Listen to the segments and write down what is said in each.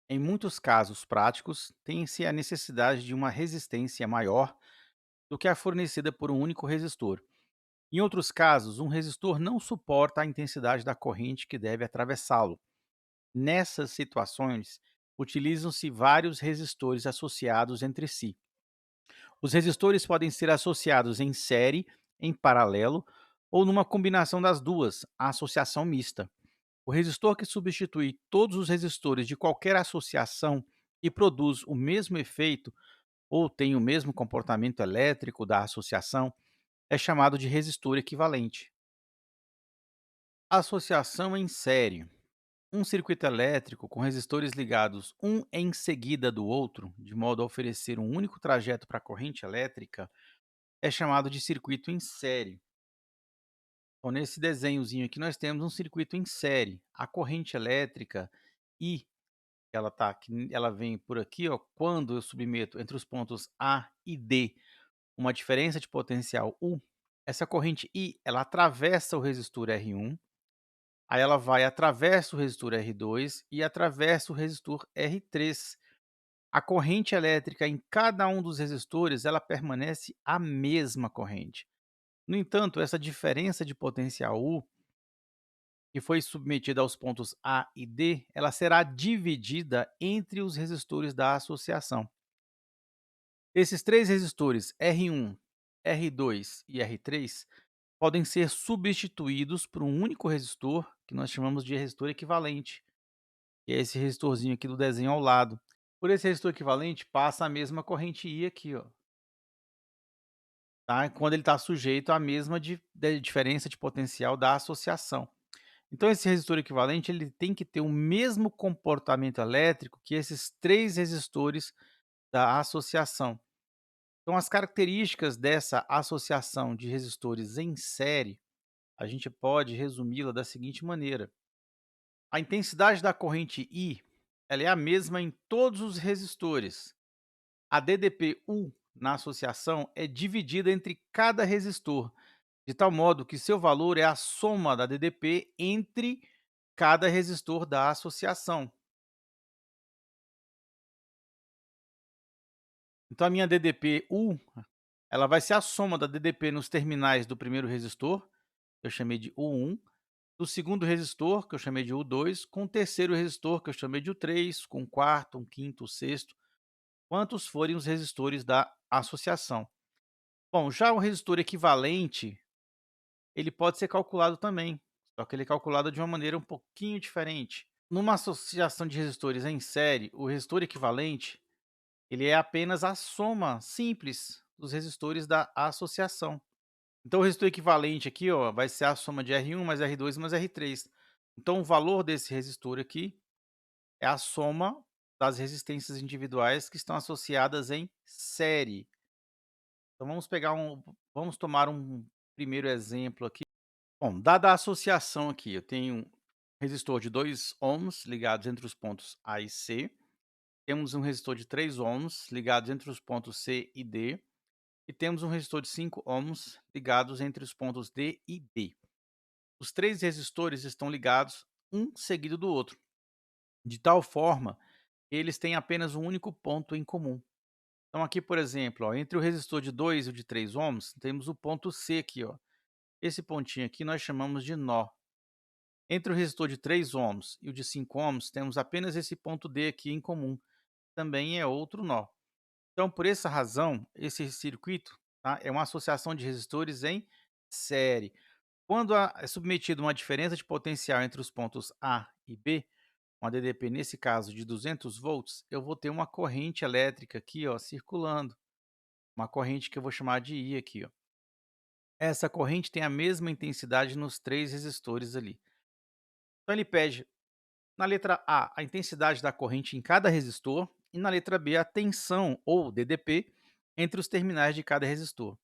Em muitos casos práticos, tem-se a necessidade de uma resistência maior do que a fornecida por um único resistor. Em outros casos, um resistor não suporta a intensidade da corrente que deve atravessá-lo. Nessas situações, utilizam-se vários resistores associados entre si. Os resistores podem ser associados em série, em paralelo ou numa combinação das duas, a associação mista. O resistor que substitui todos os resistores de qualquer associação e produz o mesmo efeito ou tem o mesmo comportamento elétrico da associação é chamado de resistor equivalente. Associação em série. Um circuito elétrico com resistores ligados um em seguida do outro, de modo a oferecer um único trajeto para a corrente elétrica, é chamado de circuito em série. Então, nesse desenhozinho aqui, nós temos um circuito em série. A corrente elétrica I, ela vem por aqui, ó, quando eu submeto entre os pontos A e D uma diferença de potencial U, essa corrente I, ela atravessa o resistor R1, aí ela vai atravessa o resistor R2 e atravessa o resistor R3. A corrente elétrica em cada um dos resistores, ela permanece a mesma corrente. No entanto, essa diferença de potencial U, que foi submetida aos pontos A e D, ela será dividida entre os resistores da associação. Esses três resistores R1, R2 e R3 podem ser substituídos por um único resistor, que nós chamamos de resistor equivalente, que é esse resistorzinho aqui do desenho ao lado. Por esse resistor equivalente, passa a mesma corrente I aqui, ó, tá? Quando ele está sujeito à mesma diferença de potencial da associação. Então, esse resistor equivalente ele tem que ter o mesmo comportamento elétrico que esses três resistores da associação. Então, as características dessa associação de resistores em série, a gente pode resumi-la da seguinte maneira: a intensidade da corrente I, ela é a mesma em todos os resistores. A DDP-U na associação é dividida entre cada resistor, de tal modo que seu valor é a soma da DDP entre cada resistor da associação. Então, a minha DDP-U, ela vai ser a soma da DDP nos terminais do primeiro resistor, que eu chamei de U1, do segundo resistor, que eu chamei de U2, com o terceiro resistor, que eu chamei de U3, com o quarto, um quinto, o sexto, quantos forem os resistores da associação. Bom, já o resistor equivalente, ele pode ser calculado também, só que ele é calculado de uma maneira um pouquinho diferente. Numa associação de resistores em série, o resistor equivalente, ele é apenas a soma simples dos resistores da associação. Então, o resistor equivalente aqui, ó, vai ser a soma de R1 mais R2 mais R3. Então, o valor desse resistor aqui é a soma das resistências individuais que estão associadas em série. Então, vamos tomar um primeiro exemplo aqui. Bom, dada a associação aqui, eu tenho um resistor de 2 ohms ligados entre os pontos A e C. Temos um resistor de 3 ohms ligados entre os pontos C e D. E temos um resistor de 5 ohms ligados entre os pontos D e B. Os três resistores estão ligados um seguido do outro, de tal forma que eles têm apenas um único ponto em comum. Então aqui, por exemplo, ó, entre o resistor de 2 e o de 3 ohms, temos o ponto C aqui. Ó. Esse pontinho aqui nós chamamos de nó. Entre o resistor de 3 ohms e o de 5 ohms, temos apenas esse ponto D aqui em comum. Também é outro nó. Então, por essa razão, esse circuito, tá, é uma associação de resistores em série. Quando é submetido uma diferença de potencial entre os pontos A e B, uma DDP nesse caso de 200 volts, eu vou ter uma corrente elétrica aqui, ó, circulando, uma corrente que eu vou chamar de I aqui, ó. Essa corrente tem a mesma intensidade nos três resistores ali. Então ele pede na letra A a intensidade da corrente em cada resistor e na letra B a tensão ou DDP entre os terminais de cada resistor.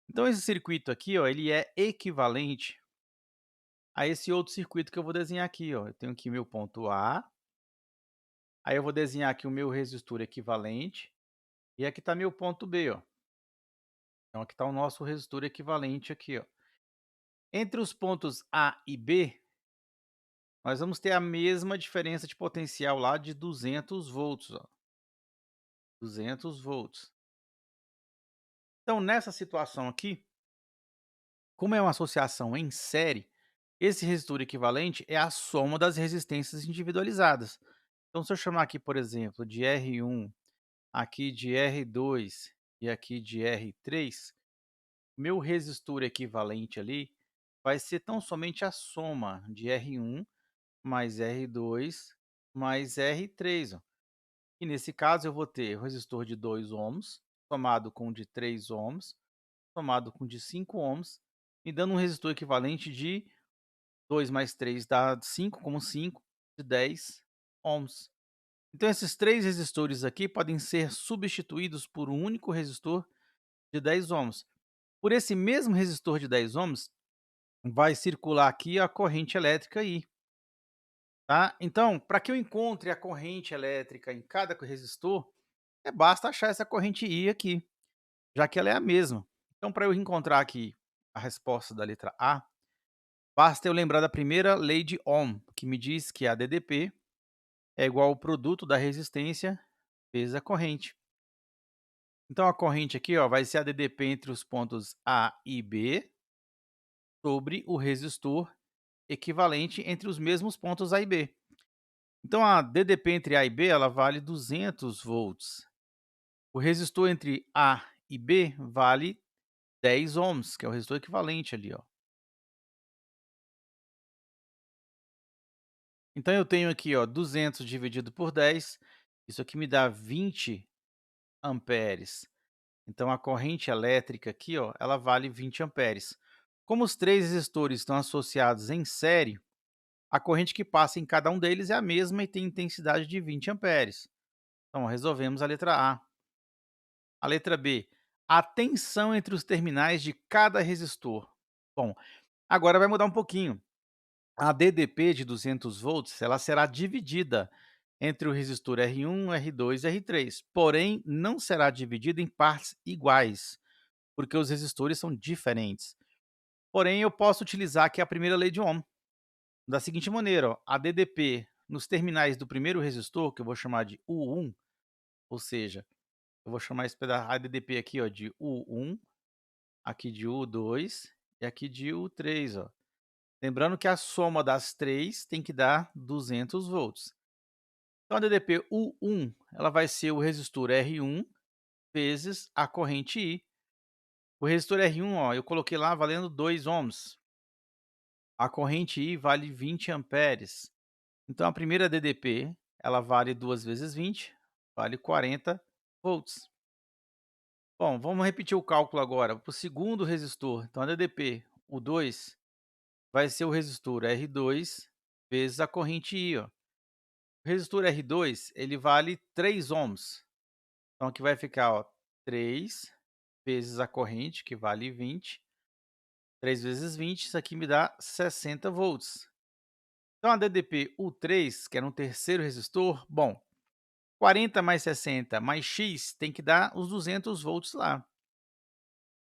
Então esse circuito aqui, ó, ele é equivalente a esse outro circuito que eu vou desenhar aqui, ó. Eu tenho aqui meu ponto A, aí eu vou desenhar aqui o meu resistor equivalente, e aqui está meu ponto B, ó. Então aqui está o nosso resistor equivalente aqui, ó. Entre os pontos A e B, nós vamos ter a mesma diferença de potencial lá de 200 volts, ó, 200 volts. Então, nessa situação aqui, como é uma associação em série, esse resistor equivalente é a soma das resistências individualizadas. Então, se eu chamar aqui, por exemplo, de R1, aqui de R2 e aqui de R3, meu resistor equivalente ali vai ser tão somente a soma de R1 mais R2 mais R3. Ó. E nesse caso eu vou ter o resistor de 2 ohms somado com o de 3 ohms somado com o de 5 ohms, me dando um resistor equivalente de 2 mais 3 dá 5, como 5, de 10 ohms. Então esses três resistores aqui podem ser substituídos por um único resistor de 10 ohms. Por esse mesmo resistor de 10 ohms, vai circular aqui a corrente elétrica I. Tá? Então, para que eu encontre a corrente elétrica em cada resistor, basta achar essa corrente I aqui, já que ela é a mesma. Então, para eu encontrar aqui a resposta da letra A, basta eu lembrar da primeira lei de Ohm, que me diz que a DDP é igual ao produto da resistência vezes a corrente. Então, a corrente aqui vai ser a DDP entre os pontos A e B sobre o resistor equivalente entre os mesmos pontos A e B. Então, a DDP entre A e B ela vale 200 volts. O resistor entre A e B vale 10 ohms, que é o resistor equivalente ali. Ó. Então, eu tenho aqui 200 dividido por 10, isso aqui me dá 20 amperes. Então, a corrente elétrica aqui ela vale 20 amperes. Como os três resistores estão associados em série, a corrente que passa em cada um deles é a mesma e tem intensidade de 20 amperes. Então, resolvemos a letra A. A letra B, a tensão entre os terminais de cada resistor. Bom, agora vai mudar um pouquinho. A DDP de 200 volts ela será dividida entre o resistor R1, R2 e R3, porém não será dividida em partes iguais, porque os resistores são diferentes. Porém, eu posso utilizar aqui a primeira lei de Ohm, da seguinte maneira, a DDP nos terminais do primeiro resistor, que eu vou chamar de U1, ou seja, eu vou chamar esse pedaço a DDP aqui de U1, aqui de U2 e aqui de U3. Ó. Lembrando que a soma das três tem que dar 200 volts. Então, a DDP U1 ela vai ser o resistor R1 vezes a corrente I. O resistor R1 eu coloquei lá valendo 2 ohms. A corrente I vale 20 amperes. Então, a primeira DDP ela vale 2 vezes 20, vale 40 volts. Bom, vamos repetir o cálculo agora. Para o segundo resistor, então a DDP, o 2, vai ser o resistor R2 vezes a corrente I. Ó. O resistor R2 ele vale 3 ohms. Então aqui vai ficar 3 vezes a corrente, que vale 20. 3 vezes 20, isso aqui me dá 60 volts. Então a DDP U3, que era um terceiro resistor, bom, 40 mais 60 mais X tem que dar os 200 volts lá.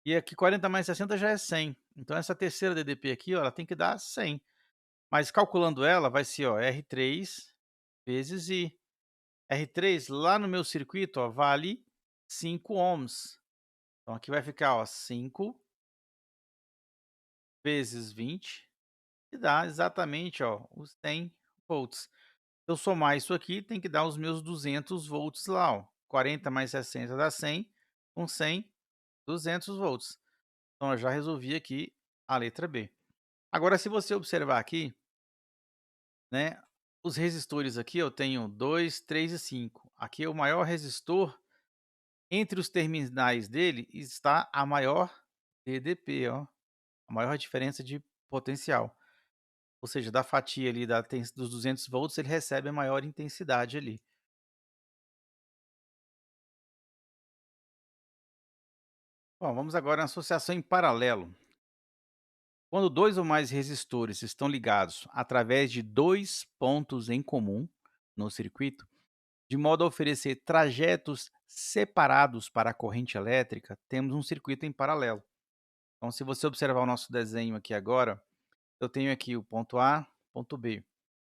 E aqui 40 mais 60 já é 100. Então essa terceira DDP aqui, ela tem que dar 100. Mas calculando ela, vai ser R3 vezes I. R3 lá no meu circuito vale 5 ohms. Então aqui vai ficar 5 vezes 20, que dá exatamente os 100 volts. Se eu somar isso aqui, tem que dar os meus 200 volts lá. 40 mais 60 dá 100, com 100, 200 volts. Então eu já resolvi aqui a letra B. Agora, se você observar aqui, né, os resistores aqui eu tenho 2, 3 e 5. Aqui é o maior resistor. Entre os terminais dele está a maior DDP, a maior diferença de potencial. Ou seja, da fatia ali dos 200 volts, ele recebe a maior intensidade ali. Bom, vamos agora na associação em paralelo. Quando dois ou mais resistores estão ligados através de dois pontos em comum no circuito, de modo a oferecer trajetos separados para a corrente elétrica, temos um circuito em paralelo. Então, se você observar o nosso desenho aqui agora, eu tenho aqui o ponto A, ponto B.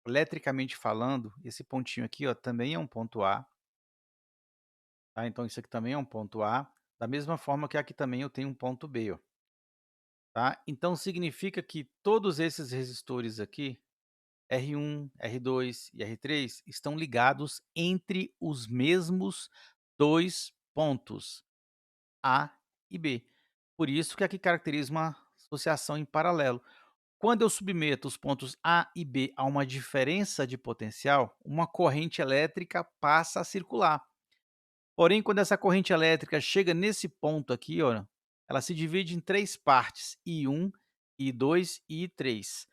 eletricamente falando, esse pontinho aqui, ó, também é um ponto A, tá? Então isso aqui também é um ponto A, da mesma forma que aqui também eu tenho um ponto B, ó, tá? Então significa que todos esses resistores aqui, R1, R2 e R3, estão ligados entre os mesmos 2 pontos, A e B. Por isso que aqui caracteriza uma associação em paralelo. Quando eu submeto os pontos A e B a uma diferença de potencial, uma corrente elétrica passa a circular. Porém, quando essa corrente elétrica chega nesse ponto aqui, ó, ela se divide em 3 partes, I1, I2 e I3.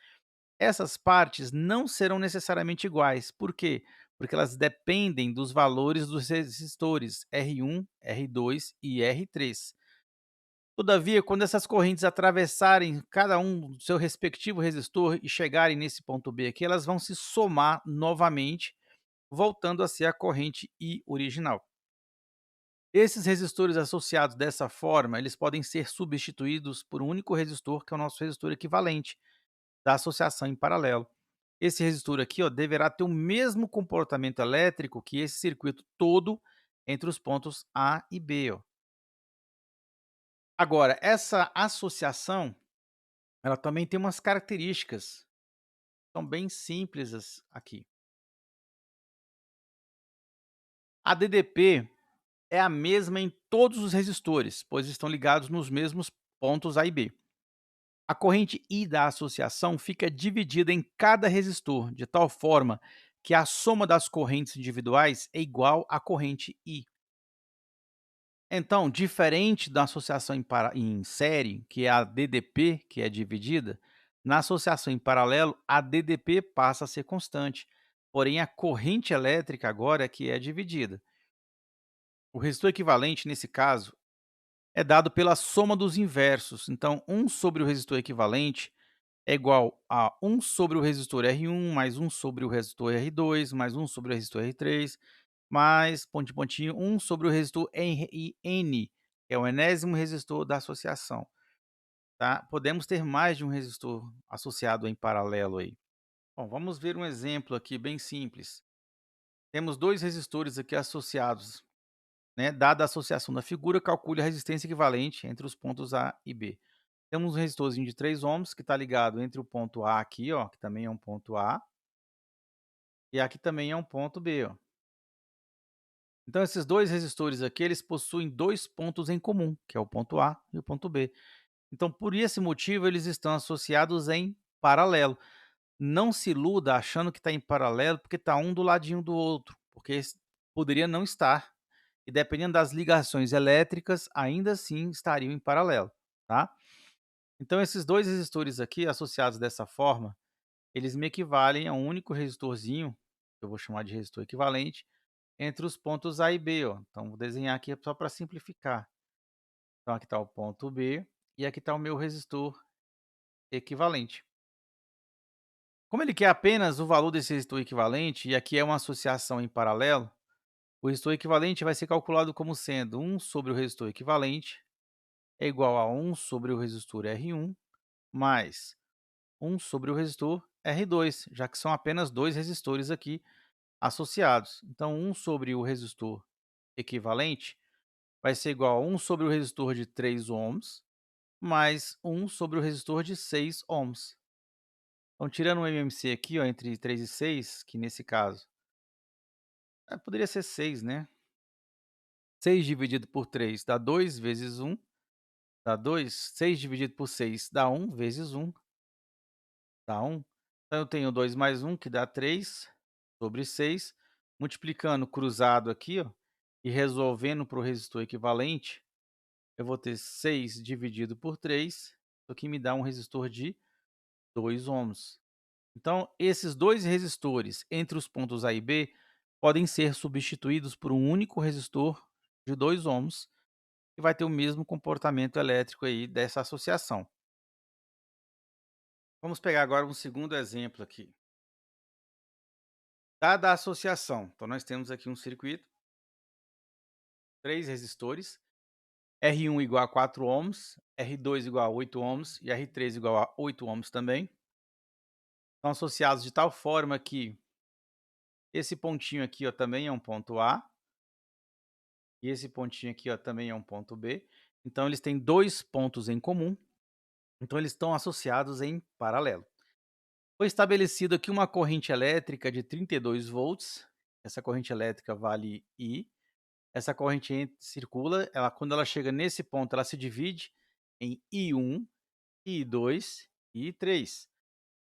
Essas partes não serão necessariamente iguais. Por quê? Porque elas dependem dos valores dos resistores R1, R2 e R3. Todavia, quando essas correntes atravessarem cada um do seu respectivo resistor e chegarem nesse ponto B aqui, elas vão se somar novamente, voltando a ser a corrente I original. Esses resistores associados dessa forma, eles podem ser substituídos por um único resistor, que é o nosso resistor equivalente da associação em paralelo. Esse resistor aqui, ó, deverá ter o mesmo comportamento elétrico que esse circuito todo entre os pontos A e B. Ó. Agora, essa associação, ela também tem umas características, são bem simples aqui. A DDP é a mesma em todos os resistores, pois estão ligados nos mesmos pontos A e B. A corrente I da associação fica dividida em cada resistor, de tal forma que a soma das correntes individuais é igual à corrente I. Então, diferente da associação em série, que é a DDP, que é dividida, na associação em paralelo, a DDP passa a ser constante, porém a corrente elétrica agora é que é dividida. O resistor equivalente, nesse caso, é dado pela soma dos inversos. Então, 1 sobre o resistor equivalente é igual a 1 sobre o resistor R1, mais 1 sobre o resistor R2, mais 1 sobre o resistor R3, mais, pontinho, pontinho, 1 sobre o resistor N, que é o enésimo resistor da associação. Tá? Podemos ter mais de um resistor associado em paralelo aí. Bom, vamos ver um exemplo aqui bem simples. Temos dois resistores aqui associados, né? Dada a associação da figura, calcule a resistência equivalente entre os pontos A e B. Temos um resistorzinho de 3 ohms que está ligado entre o ponto A aqui, ó, que também é um ponto A, e aqui também é um ponto B. Ó. Então, esses dois resistores aqui, eles possuem dois pontos em comum, que é o ponto A e o ponto B. Então, por esse motivo, eles estão associados em paralelo. Não se iluda achando que está em paralelo porque está um do ladinho do outro, porque poderia não estar. E dependendo das ligações elétricas, ainda assim estariam em paralelo, tá? Então, esses dois resistores aqui, associados dessa forma, eles me equivalem a um único resistorzinho, que eu vou chamar de resistor equivalente, entre os pontos A e B. Ó. Então, vou desenhar aqui só para simplificar. Então, aqui está o ponto B e aqui está o meu resistor equivalente. Como ele quer apenas o valor desse resistor equivalente, e aqui é uma associação em paralelo, o resistor equivalente vai ser calculado como sendo 1 sobre o resistor equivalente é igual a 1 sobre o resistor R1 mais 1 sobre o resistor R2, já que são apenas dois resistores aqui associados. Então, 1 sobre o resistor equivalente vai ser igual a 1 sobre o resistor de 3 ohms mais 1 sobre o resistor de 6 ohms. Então, tirando o MMC aqui, ó, entre 3 e 6, que nesse caso poderia ser 6, né? 6 dividido por 3 dá 2 vezes 1, dá 2. 6 dividido por 6 dá 1 vezes 1, dá 1. Então, eu tenho 2 mais 1, que dá 3 sobre 6. Multiplicando cruzado aqui, ó, e resolvendo para o resistor equivalente, eu vou ter 6 dividido por 3, o que me dá um resistor de 2 ohms. Então, esses dois resistores entre os pontos A e B podem ser substituídos por um único resistor de 2 ohms, que vai ter o mesmo comportamento elétrico aí dessa associação. Vamos pegar agora um segundo exemplo aqui. Dada a associação, então nós temos aqui um circuito, 3 resistores, R1 igual a 4 ohms, R2 igual a 8 ohms e R3 igual a 8 ohms também. Estão associados de tal forma que esse pontinho aqui, ó, também é um ponto A, e esse pontinho aqui, ó, também é um ponto B. Então eles têm 2 pontos em comum, então eles estão associados em paralelo. Foi estabelecido aqui uma corrente elétrica de 32 volts, essa corrente elétrica vale I, essa corrente circula, quando ela chega nesse ponto, ela se divide em I1, I2 e I3.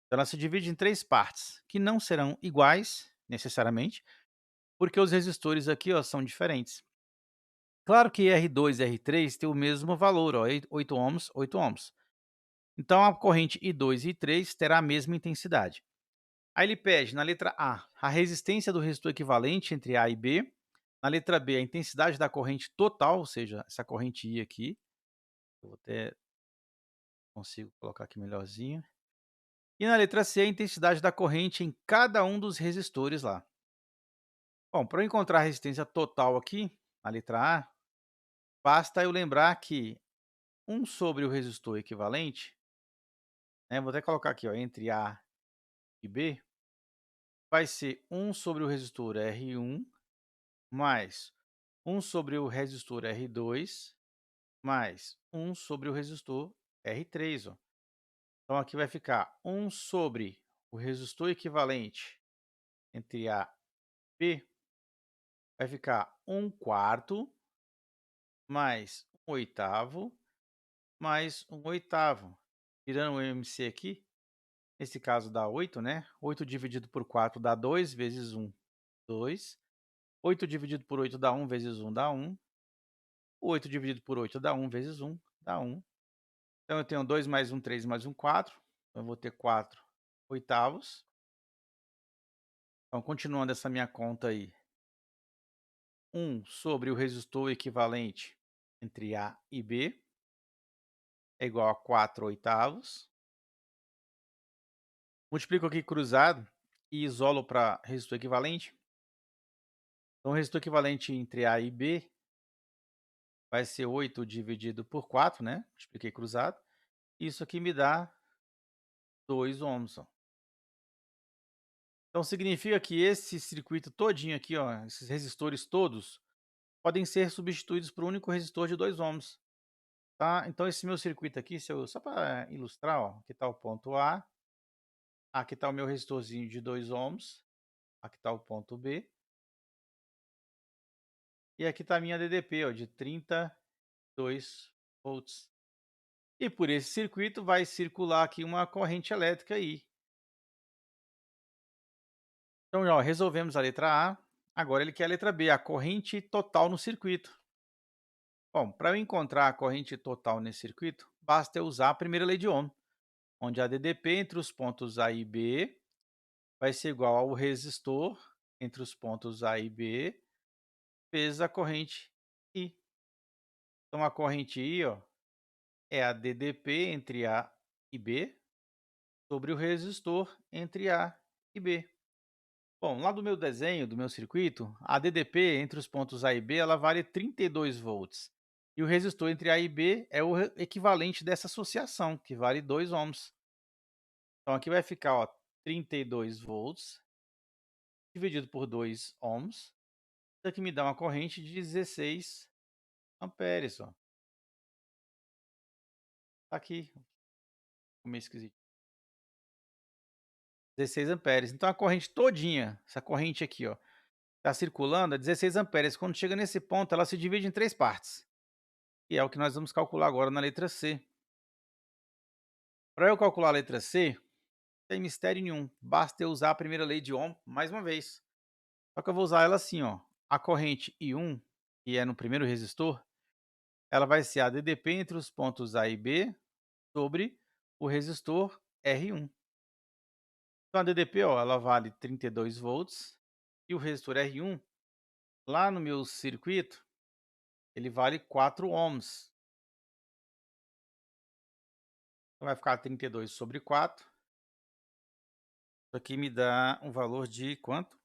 Então ela se divide em 3 partes, que não serão iguais, necessariamente, porque os resistores aqui, ó, são diferentes. Claro que R2 e R3 têm o mesmo valor, ó, 8 ohms, 8 ohms. Então a corrente I2 e I3 terá a mesma intensidade. Aí ele pede, na letra A resistência do resistor equivalente entre A e B. Na letra B, a intensidade da corrente total, ou seja, essa corrente I aqui. Eu vou até consigo colocar aqui melhorzinho. E na letra C, a intensidade da corrente em cada um dos resistores lá. Bom, para eu encontrar a resistência total aqui, na letra A, basta eu lembrar que 1 sobre o resistor equivalente, né, vou até colocar aqui, ó, entre A e B, vai ser 1 sobre o resistor R1 mais 1 sobre o resistor R2 mais 1 sobre o resistor R3. Ó. Então aqui vai ficar 1 sobre o resistor equivalente entre A e B, vai ficar 1 quarto mais 1 oitavo mais 1 oitavo. Tirando o MC aqui, nesse caso dá 8, né? 8 dividido por 4 dá 2, vezes 1, 2. 8 dividido por 8 dá 1, vezes 1 dá 1. 8 dividido por 8 dá 1, vezes 1 dá 1. Então eu tenho 2 mais 1, 3 mais 1, 4. Então eu vou ter 4 oitavos. Então, continuando essa minha conta aí, 1 sobre o resistor equivalente entre A e B é igual a 4 oitavos. Multiplico aqui cruzado e isolo para resistor equivalente. Então, o resistor equivalente entre A e B vai ser 8 dividido por 4, né? Multipliquei cruzado. Isso aqui me dá 2 ohms. Ó. Então, significa que esse circuito todinho aqui, ó, esses resistores todos, podem ser substituídos por um único resistor de 2 ohms. Tá? Então, esse meu circuito aqui, só para ilustrar, ó, aqui está o ponto A, aqui está o meu resistorzinho de 2 ohms, aqui está o ponto B, e aqui está a minha DDP, ó, de 32 volts. E por esse circuito vai circular aqui uma corrente elétrica aí. Então, ó, resolvemos a letra A, agora ele quer a letra B, a corrente total no circuito. Bom, para eu encontrar a corrente total nesse circuito, basta eu usar a primeira lei de Ohm, onde a DDP entre os pontos A e B vai ser igual ao resistor entre os pontos A e B vezes a corrente I. Então, a corrente I, ó, é a DDP entre A e B sobre o resistor entre A e B. Bom, lá do meu desenho, do meu circuito, a DDP entre os pontos A e B ela vale 32 volts. E o resistor entre A e B é o equivalente dessa associação, que vale 2 ohms. Então, aqui vai ficar, ó, 32 volts dividido por 2 ohms. Isso aqui me dá uma corrente de 16 amperes. Ó. Tá aqui, ficou meio esquisito. 16 amperes. Então, a corrente todinha, essa corrente aqui, ó, está circulando a 16 amperes. Quando chega nesse ponto, ela se divide em 3 partes. E é o que nós vamos calcular agora na letra C. Para eu calcular a letra C, não tem mistério nenhum. Basta eu usar a primeira lei de Ohm mais uma vez. Só que eu vou usar ela assim, ó. A corrente I1, que é no primeiro resistor, ela vai ser a DDP entre os pontos A e B sobre o resistor R1. Então a DDP, ó, ela vale 32 volts e o resistor R1, lá no meu circuito, ele vale 4 ohms. Então vai ficar 32 sobre 4. Isso aqui me dá um valor de quanto?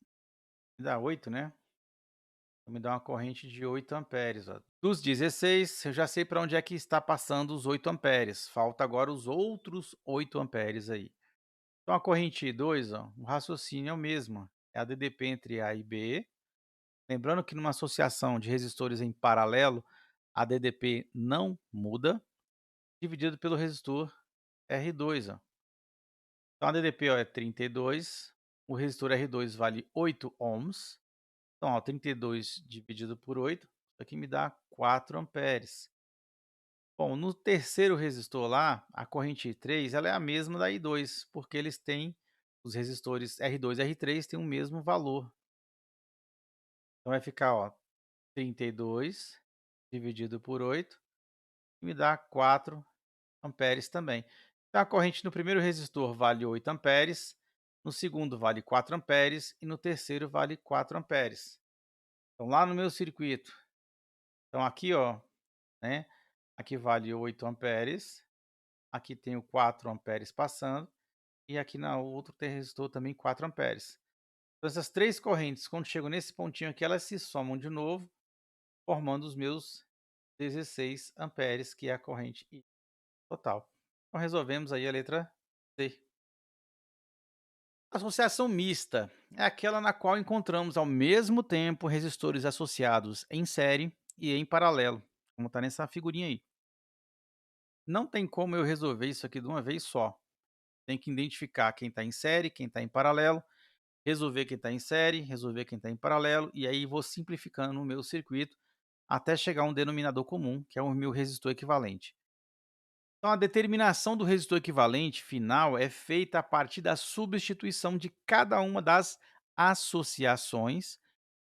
Me dá 8, né? Então me dá uma corrente de 8 amperes. Ó. Dos 16, eu já sei para onde é que está passando os 8 amperes. Falta agora os outros 8 amperes aí. Então a corrente I2, ó, o raciocínio é o mesmo, é a DDP entre A e B. Lembrando que numa associação de resistores em paralelo, a DDP não muda, dividido pelo resistor R2, ó. Então a DDP, ó, é 32, o resistor R2 vale 8 ohms. Então, ó, 32 dividido por 8, isso aqui me dá 4 amperes. Bom, no terceiro resistor lá, a corrente I3 ela é a mesma da I2, porque eles têm os resistores R2 e R3 têm o mesmo valor. Então vai ficar, ó, 32 dividido por 8 e me dá 4 amperes também. Então a corrente no primeiro resistor vale 8 amperes, no segundo vale 4 amperes e no terceiro vale 4 amperes. Então lá no meu circuito, então aqui, ó, né, aqui vale 8 amperes, aqui tenho 4 amperes passando, e aqui na outro tem resistor também 4 amperes. Então essas três correntes, quando chegam nesse pontinho aqui, elas se somam de novo, formando os meus 16 amperes, que é a corrente I total. Então resolvemos aí a letra C. Associação mista é aquela na qual encontramos ao mesmo tempo resistores associados em série e em paralelo, como está nessa figurinha aí. Não tem como eu resolver isso aqui de uma vez só. Tem que identificar quem está em série, quem está em paralelo, resolver quem está em série, resolver quem está em paralelo, e aí vou simplificando o meu circuito até chegar a um denominador comum, que é o meu resistor equivalente. Então, a determinação do resistor equivalente final é feita a partir da substituição de cada uma das associações,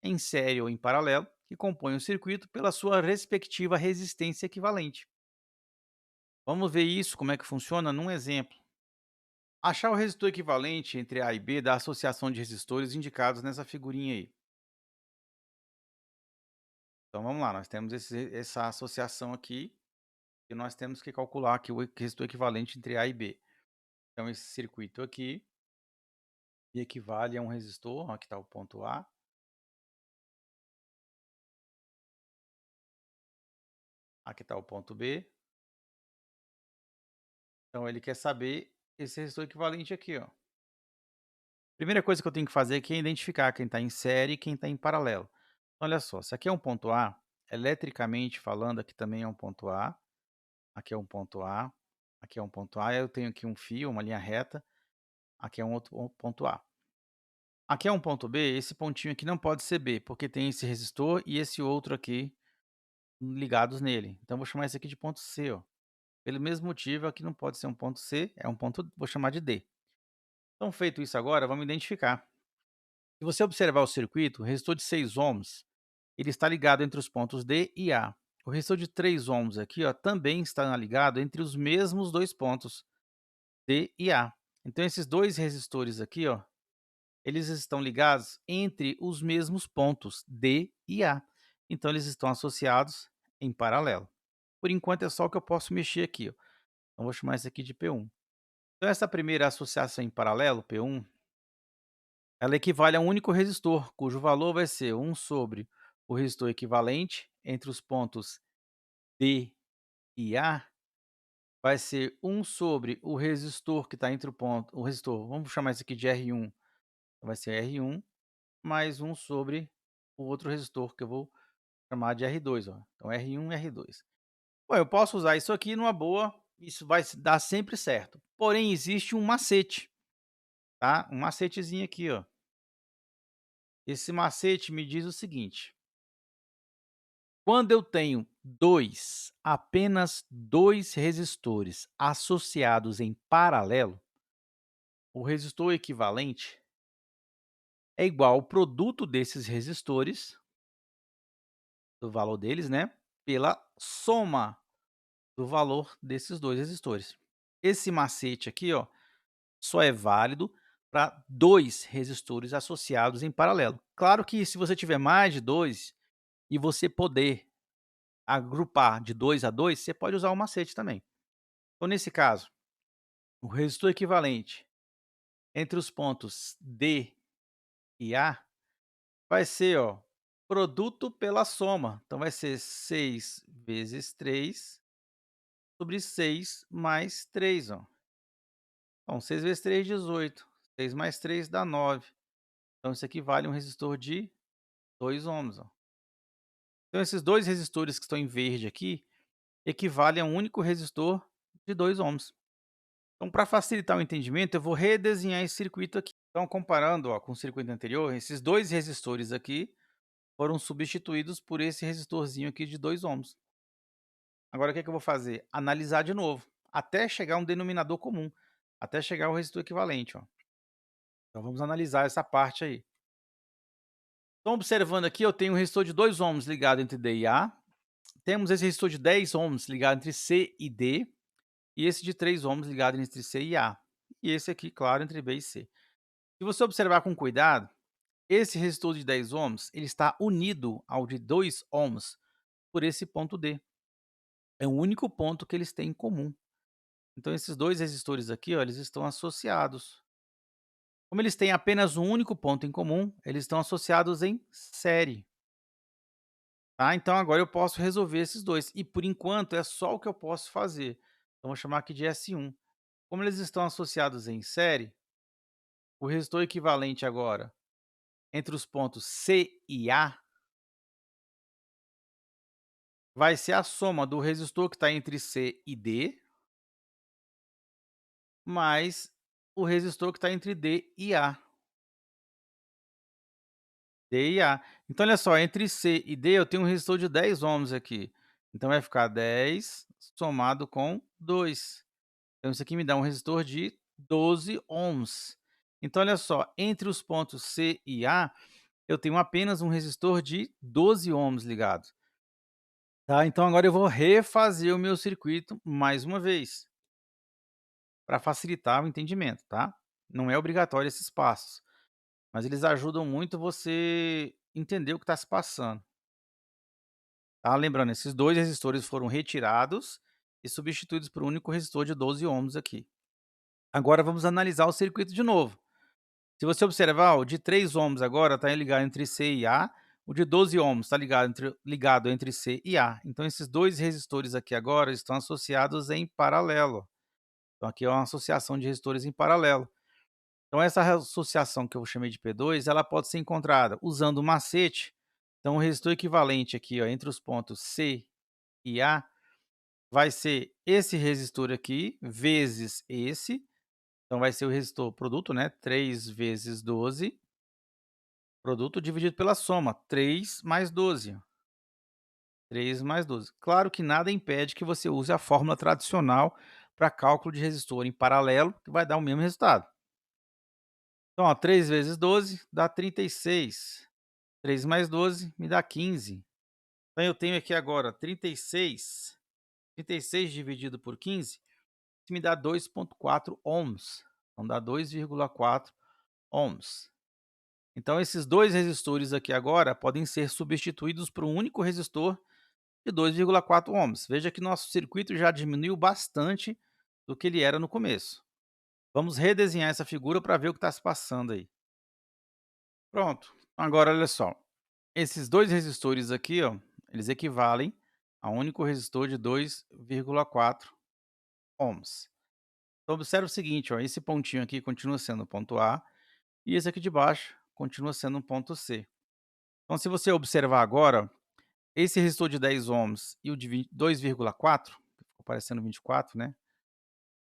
em série ou em paralelo, que compõem o circuito pela sua respectiva resistência equivalente. Vamos ver isso, como é que funciona, num exemplo. Achar o resistor equivalente entre A e B da associação de resistores indicados nessa figurinha aí. Então vamos lá, nós temos essa associação aqui, e nós temos que calcular aqui o resistor equivalente entre A e B. Então esse circuito aqui equivale a um resistor, aqui está o ponto A, aqui está o ponto B. Então ele quer saber esse resistor equivalente aqui, ó. Primeira coisa que eu tenho que fazer aqui é identificar quem está em série e quem está em paralelo. Olha só, se aqui é um ponto A, eletricamente falando, aqui também é um ponto A, aqui é um ponto A, aqui é um ponto A, eu tenho aqui um fio, uma linha reta, aqui é um outro ponto A. Aqui é um ponto B, esse pontinho aqui não pode ser B, porque tem esse resistor e esse outro aqui ligados nele. Então, vou chamar esse aqui de ponto C, ó. Pelo mesmo motivo, aqui não pode ser um ponto C, é um ponto, vou chamar de D. Então, feito isso agora, vamos identificar. Se você observar o circuito, o resistor de 6 ohms, ele está ligado entre os pontos D e A. O resistor de 3 ohms aqui, ó, também está ligado entre os mesmos dois pontos, D e A. Então, esses dois resistores aqui, ó, eles estão ligados entre os mesmos pontos, D e A. Então, eles estão associados em paralelo. Por enquanto, é só o que eu posso mexer aqui, ó. Então, vou chamar isso aqui de P1. Então, essa primeira associação em paralelo, P1, ela equivale a um único resistor, cujo valor vai ser 1 sobre o resistor equivalente entre os pontos D e A, vai ser 1 sobre o resistor que está entre o resistor, vamos chamar isso aqui de R1, então vai ser R1, mais 1 sobre o outro resistor, que eu vou chamar de R2, ó. Então R1 e R2. Bom, eu posso usar isso aqui numa boa, isso vai dar sempre certo. Porém, existe um macete, tá? Um macetezinho aqui, ó. Esse macete me diz o seguinte: quando eu tenho apenas dois resistores associados em paralelo, o resistor equivalente é igual ao produto desses resistores, do valor deles, né, pela soma do valor desses dois resistores. Esse macete aqui, ó, só é válido para dois resistores associados em paralelo. Claro que se você tiver mais de dois e você poder agrupar de 2 a 2, você pode usar o macete também. Então, nesse caso, o resistor equivalente entre os pontos D e A vai ser, ó, produto pela soma. Então, vai ser 6 vezes 3 sobre 6 mais 3, ó. Então 6 vezes 3, 18. 6 mais 3 dá 9. Então isso aqui vale um resistor de 2 ohms, ó. Então esses 2 resistores que estão em verde aqui, equivalem a um único resistor de 2 ohms. Então, para facilitar o entendimento, eu vou redesenhar esse circuito aqui. Então, comparando, ó, com o circuito anterior, esses 2 resistores aqui foram substituídos por esse resistorzinho aqui de 2 ohms. Agora o que é que eu vou fazer? Analisar de novo, até chegar a um denominador comum, até chegar ao resistor equivalente, ó. Então vamos analisar essa parte aí. Então, observando aqui, eu tenho um resistor de 2 ohms ligado entre D e A, temos esse resistor de 10 ohms ligado entre C e D, e esse de 3 ohms ligado entre C e A. E esse aqui, claro, entre B e C. Se você observar com cuidado, esse resistor de 10 ohms, ele está unido ao de 2 ohms por esse ponto D. É o único ponto que eles têm em comum. Então esses 2 resistores aqui, ó, eles estão associados. Como eles têm apenas um único ponto em comum, eles estão associados em série. Tá? Então agora eu posso resolver esses dois. E por enquanto é só o que eu posso fazer. Então vou chamar aqui de S1. Como eles estão associados em série, o resistor equivalente agora entre os pontos C e A vai ser a soma do resistor que está entre C e D, mais o resistor que está entre D e A. D e A. Então, olha só, entre C e D eu tenho um resistor de 10 ohms aqui. Então, vai ficar 10 somado com 2. Então, isso aqui me dá um resistor de 12 ohms. Então, olha só, entre os pontos C e A, eu tenho apenas um resistor de 12 ohms ligado. Tá? Então, agora eu vou refazer o meu circuito mais uma vez, para facilitar o entendimento, tá? Não é obrigatório esses passos, mas eles ajudam muito você entender o que está se passando. Tá? Lembrando, esses 2 resistores foram retirados e substituídos por um único resistor de 12 ohms aqui. Agora vamos analisar o circuito de novo. Se você observar, o de 3 ohms agora está ligado entre C e A, o de 12 ohms está ligado entre C e A. Então esses 2 resistores aqui agora estão associados em paralelo. Então aqui é uma associação de resistores em paralelo. Então essa associação que eu chamei de P2, ela pode ser encontrada usando o macete. Então o resistor equivalente aqui, ó, entre os pontos C e A vai ser esse resistor aqui vezes esse. Então vai ser o resistor produto, né, 3 vezes 12, produto dividido pela soma, 3 mais 12. 3 mais 12. Claro que nada impede que você use a fórmula tradicional para cálculo de resistor em paralelo, que vai dar o mesmo resultado. Então, ó, 3 vezes 12 dá 36. 3 mais 12 me dá 15. Então, eu tenho aqui agora 36. 36 dividido por 15 me dá 2,4 ohms. Então, dá 2,4 ohms. Então, esses 2 resistores aqui agora podem ser substituídos por um único resistor de 2,4 ohms. Veja que nosso circuito já diminuiu bastante do que ele era no começo. Vamos redesenhar essa figura para ver o que está se passando aí. Pronto. Agora, olha só. Esses 2 resistores aqui, ó, eles equivalem a um único resistor de 2,4 ohms. Então, observe o seguinte, ó, esse pontinho aqui continua sendo o ponto A e esse aqui de baixo continua sendo um ponto C. Então, se você observar agora, esse resistor de 10 ohms e o de 2,4, ficou parecendo 24, né?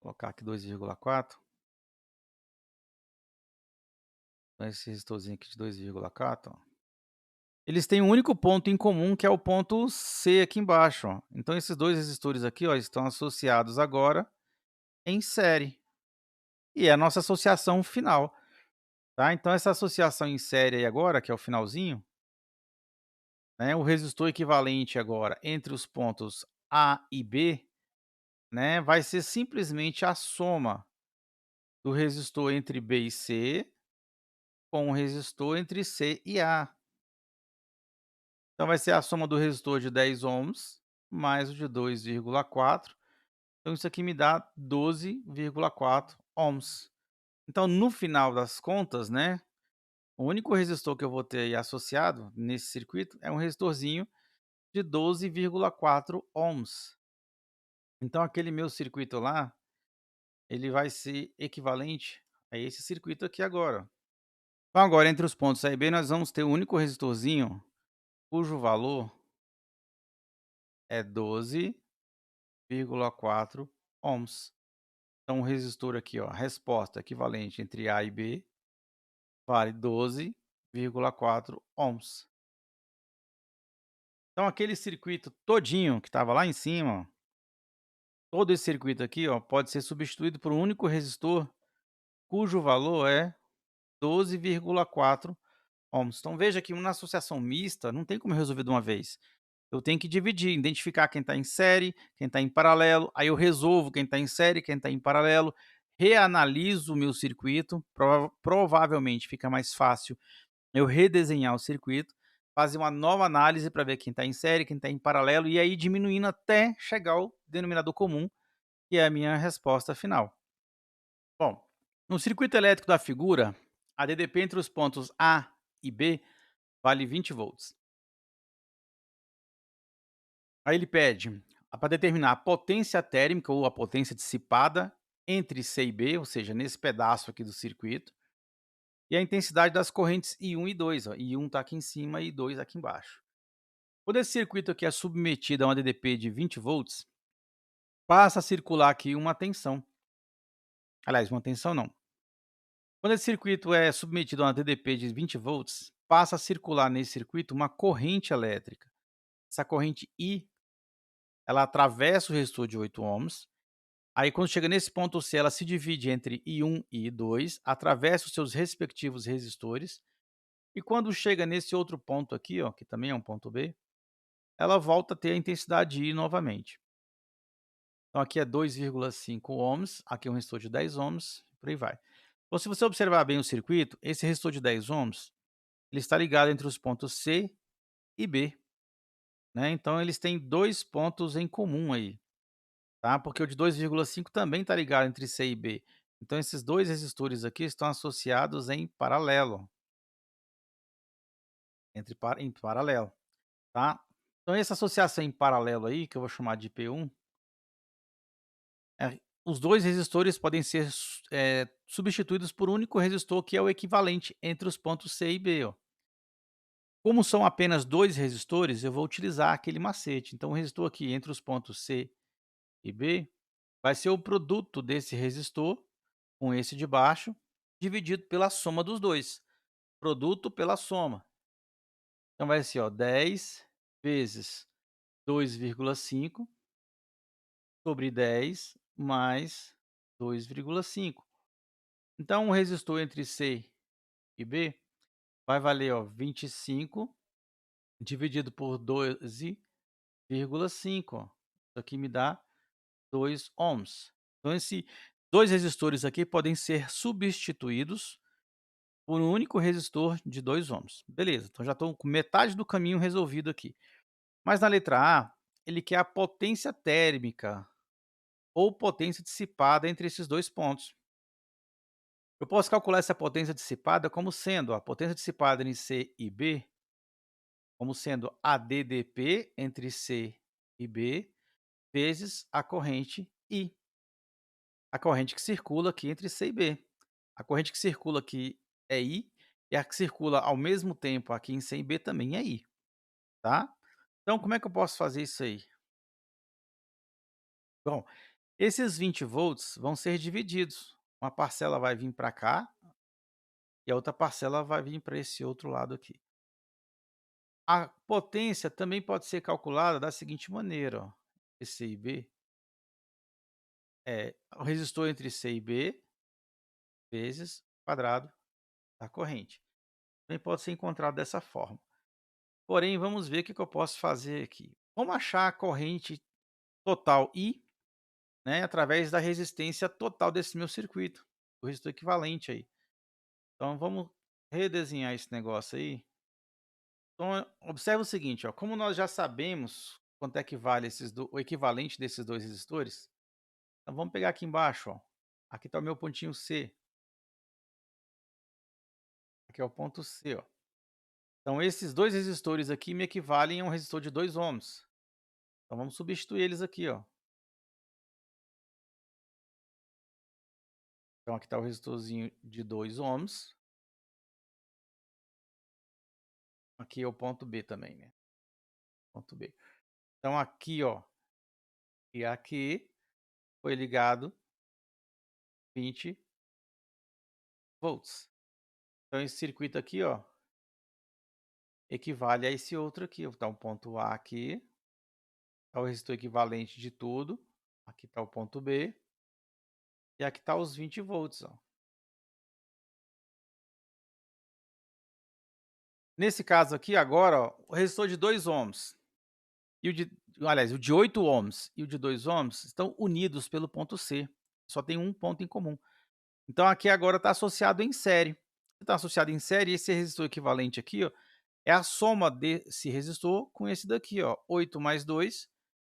Vou colocar aqui 2,4. Então, esse resistorzinho aqui de 2,4, ó, eles têm um único ponto em comum, que é o ponto C aqui embaixo, ó. Então, esses 2 resistores aqui, ó, estão associados agora em série. E é a nossa associação final, tá? Então, essa associação em série aí agora, que é o finalzinho, né, o resistor equivalente agora entre os pontos A e B, né, vai ser simplesmente a soma do resistor entre B e C com o resistor entre C e A. Então vai ser a soma do resistor de 10 ohms mais o de 2,4. Então isso aqui me dá 12,4 ohms. Então no final das contas, né, o único resistor que eu vou ter aí associado nesse circuito é um resistorzinho de 12,4 ohms. Então aquele meu circuito lá, ele vai ser equivalente a esse circuito aqui agora. Então agora entre os pontos A e B nós vamos ter o único resistorzinho cujo valor é 12,4 ohms. Então o resistor aqui, ó, a resposta equivalente entre A e B vale 12,4 ohms. Então aquele circuito todinho que estava lá em cima, ó, todo esse circuito aqui, ó, pode ser substituído por um único resistor cujo valor é 12,4 ohms. Então veja que uma associação mista não tem como resolver de uma vez. Eu tenho que dividir, identificar quem está em série, quem está em paralelo, aí eu resolvo quem está em série, quem está em paralelo, reanaliso o meu circuito, provavelmente fica mais fácil eu redesenhar o circuito, fazer uma nova análise para ver quem está em série, quem está em paralelo, e aí diminuindo até chegar ao denominador comum, que é a minha resposta final. Bom, no circuito elétrico da figura, a DDP entre os pontos A e B vale 20 volts. Aí ele pede para determinar a potência térmica ou a potência dissipada entre C e B, ou seja, nesse pedaço aqui do circuito, e a intensidade das correntes I1 e I2. Ó. I1 está aqui em cima e I2 aqui embaixo. Quando esse circuito aqui é submetido a uma DDP de 20 volts, passa a circular aqui uma tensão. Aliás, uma tensão não. Quando esse circuito é submetido a uma DDP de 20 volts, passa a circular nesse circuito uma corrente elétrica. Essa corrente I, ela atravessa o resistor de 8 ohms. Aí quando chega nesse ponto C, ela se divide entre I1 e I2, atravessa os seus respectivos resistores, e quando chega nesse outro ponto aqui, ó, que também é um ponto B, ela volta a ter a intensidade I novamente. Então aqui é 2,5 ohms, aqui é um resistor de 10 ohms, por aí vai. Então se você observar bem o circuito, esse resistor de 10 ohms, ele está ligado entre os pontos C e B, né? Então eles têm dois pontos em comum aí. Tá? Porque o de 2,5 também está ligado entre C e B. Então esses dois resistores aqui estão associados em paralelo, em paralelo, tá? Então essa associação em paralelo aí, que eu vou chamar de P1, os dois resistores podem ser substituídos por um único resistor que é o equivalente entre os pontos C e B. Ó. Como são apenas dois resistores, eu vou utilizar aquele macete. Então o resistor aqui entre os pontos C e B vai ser o produto desse resistor com esse de baixo, dividido pela soma dos dois. Produto pela soma. Então vai ser, ó, 10 vezes 2,5 sobre 10 mais 2,5. Então o resistor entre C e B vai valer, ó, 25 dividido por 12,5. Ó. Isso aqui me dá 2 ohms. Então esses dois resistores aqui podem ser substituídos por um único resistor de 2 ohms. Beleza, então já estou com metade do caminho resolvido aqui. Mas na letra A, ele quer a potência térmica ou potência dissipada entre esses dois pontos. Eu posso calcular essa potência dissipada como sendo a potência dissipada em C e B, como sendo a DDP entre C e B, vezes a corrente I, a corrente que circula aqui entre C e B. A corrente que circula aqui é I, e a que circula ao mesmo tempo aqui em C e B também é I. Tá? Então como é que eu posso fazer isso aí? Bom, esses 20 volts vão ser divididos. Uma parcela vai vir para cá e a outra parcela vai vir para esse outro lado aqui. A potência também pode ser calculada da seguinte maneira, ó. C e B é o resistor entre C e B vezes o quadrado da corrente. Também pode ser encontrado dessa forma. Porém, vamos ver o que eu posso fazer aqui. Vamos achar a corrente total I, né, através da resistência total desse meu circuito, o resistor equivalente aí. Então vamos redesenhar esse negócio aí. Então observa o seguinte, ó, como nós já sabemos quanto é que vale o equivalente desses dois resistores, então vamos pegar aqui embaixo, ó. Aqui está o meu pontinho C, aqui é o ponto C, ó. Então esses dois resistores aqui me equivalem a um resistor de 2 ohms. Então vamos substituir eles aqui, ó. Então aqui está o resistorzinho de 2 ohms. Aqui é o ponto B também, né? Ponto B. Então aqui, ó, e aqui foi ligado 20 volts. Então esse circuito aqui, ó, equivale a esse outro aqui. Então o ponto A aqui é o resistor equivalente de tudo. Aqui está o ponto B. E aqui está os 20 volts, ó. Nesse caso aqui agora, ó, o resistor de 2 ohms e o de 8 ohms e o de 2 ohms estão unidos pelo ponto C. Só tem um ponto em comum. Então aqui agora está associado em série. Está associado em série, esse resistor equivalente aqui, ó, é a soma desse resistor com esse daqui, ó, 8 mais 2,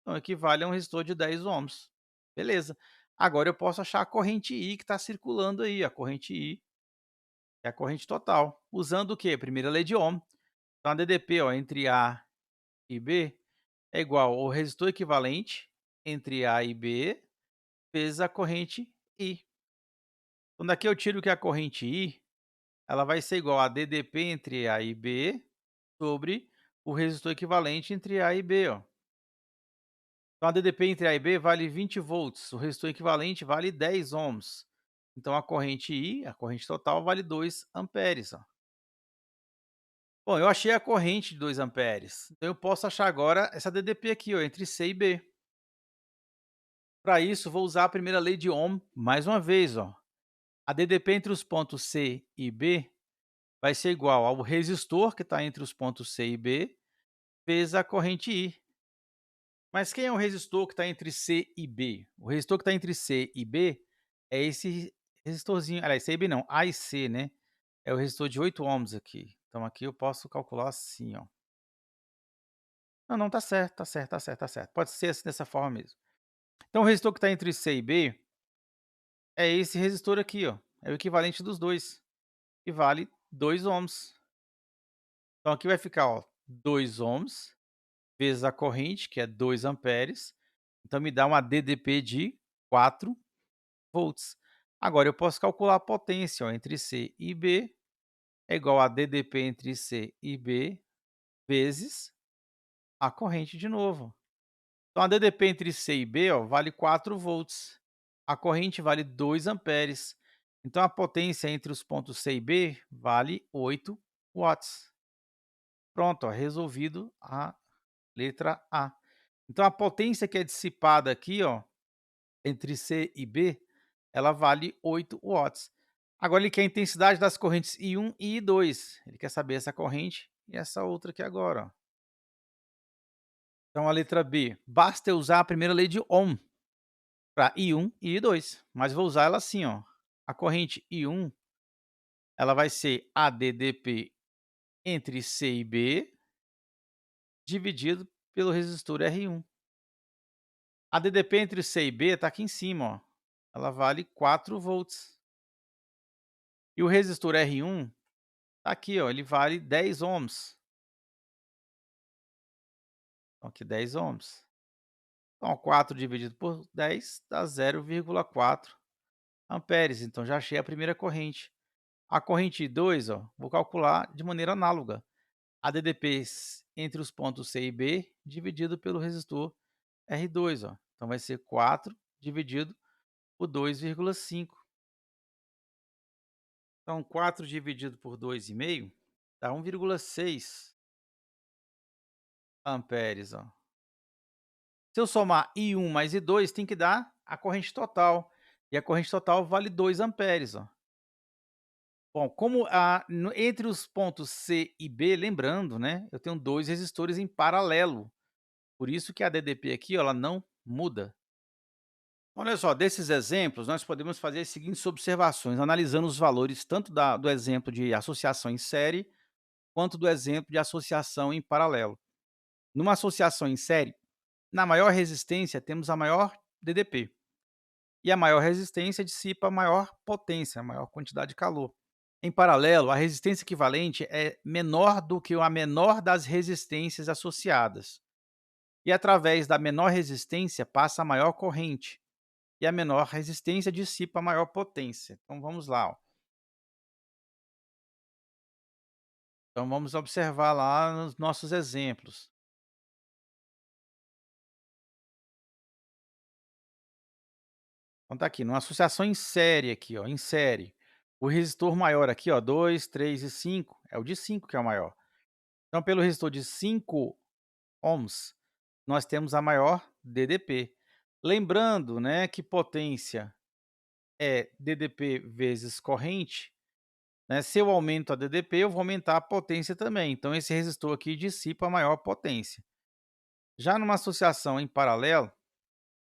então equivale a um resistor de 10 ohms. Beleza. Agora eu posso achar a corrente I que está circulando aí, a corrente I é a corrente total, usando o quê? Primeira lei de Ohm. Então a DDP, ó, entre A e B é igual ao resistor equivalente entre A e B vezes a corrente I. Então daqui eu tiro que a corrente I, ela vai ser igual a DDP entre A e B sobre o resistor equivalente entre A e B, ó. Então a DDP entre A e B vale 20 volts, o resistor equivalente vale 10 ohms. Então a corrente I, a corrente total, vale 2 amperes, ó. Bom, eu achei a corrente de 2 amperes, então eu posso achar agora essa DDP aqui, ó, entre C e B. Para isso, vou usar a primeira lei de Ohm mais uma vez, ó. A DDP entre os pontos C e B vai ser igual ao resistor que está entre os pontos C e B, vezes a corrente I. Mas quem é o resistor que está entre C e B? O resistor que está entre C e B é esse resistorzinho, aliás, C e B não, A e C, né? É o resistor de 8 ohms aqui. Então aqui eu posso calcular assim, ó. Não, não, tá certo, tá certo, tá certo, tá certo. Pode ser assim, dessa forma mesmo. Então o resistor que está entre C e B é esse resistor aqui, ó. É o equivalente dos dois, que vale 2 ohms. Então aqui vai ficar, ó, 2 ohms vezes a corrente, que é 2 amperes. Então me dá uma DDP de 4 volts. Agora eu posso calcular a potência, ó, entre C e B é igual a DDP entre C e B vezes a corrente de novo. Então a DDP entre C e B, ó, vale 4 volts. A corrente vale 2 amperes. Então a potência entre os pontos C e B vale 8 watts. Pronto, ó, resolvido a letra A. Então a potência que é dissipada aqui, ó, entre C e B, ela vale 8 watts. Agora ele quer a intensidade das correntes I1 e I2. Ele quer saber essa corrente e essa outra aqui agora, ó. Então a letra B, basta eu usar a primeira lei de Ohm para I1 e I2, mas vou usar ela assim, ó. A corrente I1, ela vai ser a DDP entre C e B dividido pelo resistor R1. A DDP entre C e B está aqui em cima, ó. Ela vale 4 volts. E o resistor R1 está aqui, ó, ele vale 10 ohms. Então aqui 10 ohms. Então 4 dividido por 10 dá 0,4 amperes. Então já achei a primeira corrente. A corrente 2, ó, vou calcular de maneira análoga. A DDP entre os pontos C e B dividido pelo resistor R2, ó. Então vai ser 4 dividido por 2,5. Então 4 dividido por 2,5 dá 1,6 amperes, ó. Se eu somar I1 mais I2, tem que dar a corrente total. E a corrente total vale 2 amperes, ó. Bom, como entre os pontos C e B, lembrando, né, eu tenho 2 resistores em paralelo. Por isso que a DDP aqui, ó, ela não muda. Olha só, desses exemplos, nós podemos fazer as seguintes observações, analisando os valores tanto do exemplo de associação em série, quanto do exemplo de associação em paralelo. Numa associação em série, na maior resistência temos a maior DDP. E a maior resistência dissipa a maior potência, a maior quantidade de calor. Em paralelo, a resistência equivalente é menor do que a menor das resistências associadas. E através da menor resistência passa a maior corrente. e a menor resistência dissipa a maior potência. Então vamos lá, ó. Então vamos observar lá nos nossos exemplos. Então tá aqui, numa associação em série aqui, ó, em série. O resistor maior aqui, ó, 2, 3 e 5, é o de 5 que é o maior. Então pelo resistor de 5 ohms, nós temos a maior DDP. Lembrando, né, que potência é DDP vezes corrente, né? Se eu aumento a DDP, eu vou aumentar a potência também. Então esse resistor aqui dissipa a maior potência. Já numa associação em paralelo,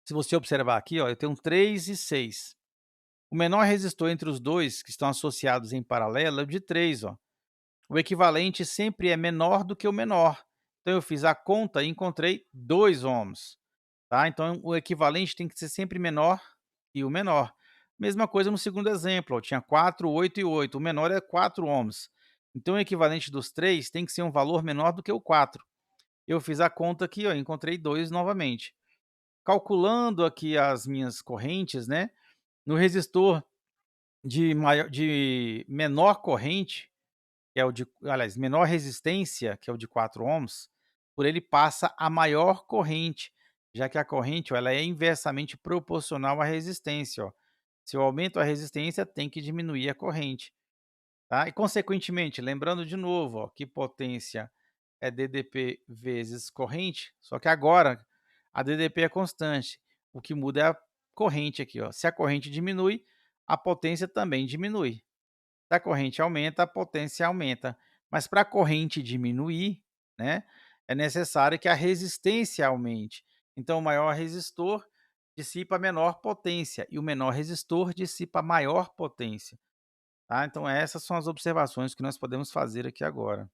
se você observar aqui, ó, eu tenho 3 e 6. O menor resistor entre os dois que estão associados em paralelo é o de 3, ó. O equivalente sempre é menor do que o menor. Então eu fiz a conta e encontrei 2 ohms. Tá? Então o equivalente tem que ser sempre menor que o menor. Mesma coisa no segundo exemplo, ó, tinha 4, 8 e 8. O menor é 4 ohms. Então o equivalente dos três tem que ser um valor menor do que o 4. Eu fiz a conta aqui, ó, encontrei 2 novamente. Calculando aqui as minhas correntes, né? No resistor de menor corrente, que é o de, aliás, menor resistência, que é o de 4 ohms, por ele passa a maior corrente, já que a corrente, ó, ela é inversamente proporcional à resistência, ó. Se eu aumento a resistência, tem que diminuir a corrente, tá? E consequentemente, lembrando de novo, ó, que potência é DDP vezes corrente, só que agora a DDP é constante, o que muda é a corrente aqui, ó. Se a corrente diminui, a potência também diminui. Se a corrente aumenta, a potência aumenta. Mas para a corrente diminuir, né, é necessário que a resistência aumente. Então, o maior resistor dissipa a menor potência e o menor resistor dissipa a maior potência. Tá? Então, essas são as observações que nós podemos fazer aqui agora.